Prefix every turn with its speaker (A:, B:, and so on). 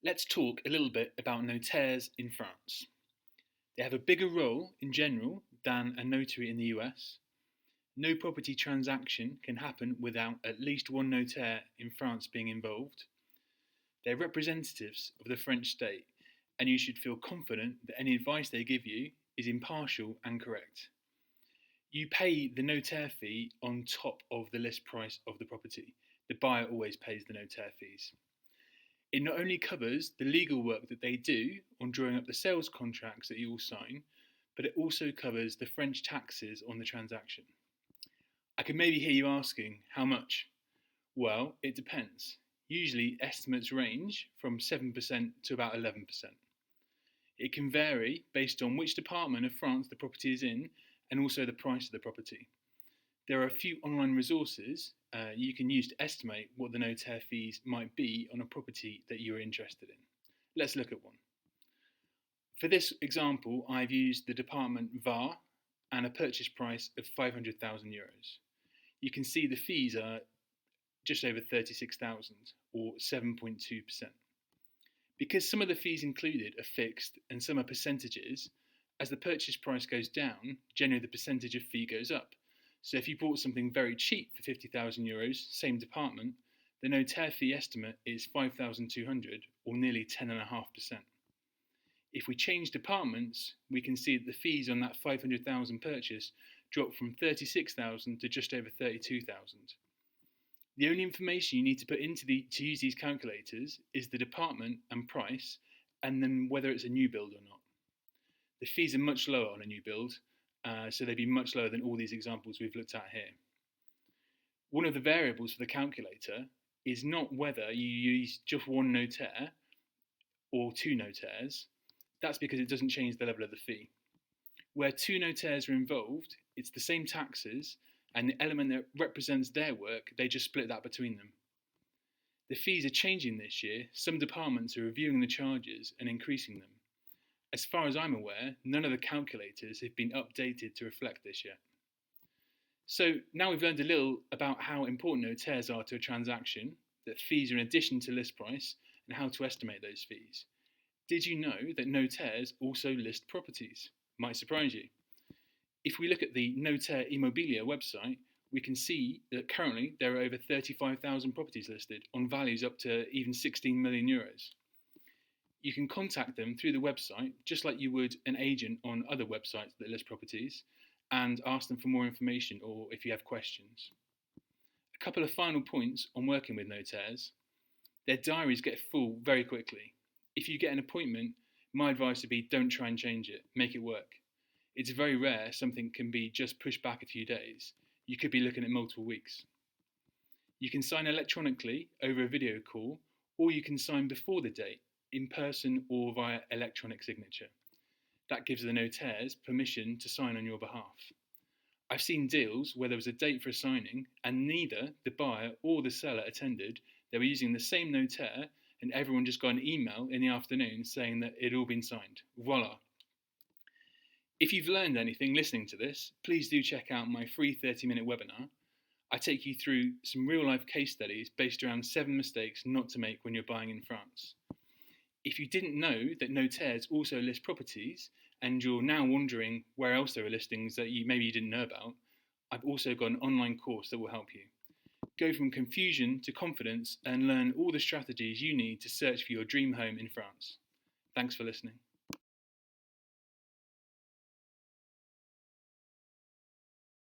A: Let's talk a little bit about notaires in France. They have a bigger role in general than a notary in the US. No property transaction can happen without at least one notaire in France being involved. They're representatives of the French state, and you should feel confident that any advice they give you is impartial and correct. You pay the notaire fee on top of the list price of the property. The buyer always pays the notaire fees. It not only covers the legal work that they do on drawing up the sales contracts that you will sign, but it also covers the French taxes on the transaction. I can maybe hear you asking, how much? Well, it depends. Usually, estimates range from 7% to about 11%. It can vary based on which department of France the property is in and also the price of the property. There are a few online resources you can use to estimate what the notaire fees might be on a property that you are interested in. Let's look at one. For this example, I've used the department VAR and a purchase price of €500,000. You can see the fees are just over 36,000 or 7.2%. Because some of the fees included are fixed and some are percentages, as the purchase price goes down, generally the percentage of fee goes up. So if you bought something very cheap for €50,000, same department, the notaire fee estimate is 5,200 or nearly 10.5%. If we change departments, we can see that the fees on that 500,000 purchase drop from 36,000 to just over 32,000. The only information you need to put to use these calculators is the department and price, and then whether it's a new build or not. The fees are much lower on a new build, so they'd be much lower than all these examples we've looked at here. One of the variables for the calculator is not whether you use just one notaire or two notaires. That's because it doesn't change the level of the fee. Where two notaires are involved, it's the same taxes, and the element that represents their work, they just split that between them. The fees are changing this year. Some departments are reviewing the charges and increasing them. As far as I'm aware, none of the calculators have been updated to reflect this yet. So now we've learned a little about how important notaires are to a transaction, that fees are in addition to list price, and how to estimate those fees. Did you know that notaires also list properties? Might surprise you. If we look at the Notaire Immobilier website, we can see that currently there are over 35,000 properties listed on values up to even €16 million. You can contact them through the website, just like you would an agent on other websites that list properties, and ask them for more information or if you have questions. A couple of final points on working with notaires. Their diaries get full very quickly. If you get an appointment, my advice would be don't try and change it, make it work. It's very rare something can be just pushed back a few days. You could be looking at multiple weeks. You can sign electronically over a video call, or you can sign before the date, in person or via electronic signature. That gives the notaires permission to sign on your behalf. I've seen deals where there was a date for a signing and neither the buyer or the seller attended. They were using the same notaire and everyone just got an email in the afternoon saying that it had all been signed. Voila. If you've learned anything listening to this, please do check out my free 30-minute webinar. I take you through some real-life case studies based around 7 mistakes not to make when you're buying in France. If you didn't know that notaires also list properties and you're now wondering where else there are listings that maybe you didn't know about, I've also got an online course that will help you. Go from confusion to confidence and learn all the strategies you need to search for your dream home in France. Thanks for listening.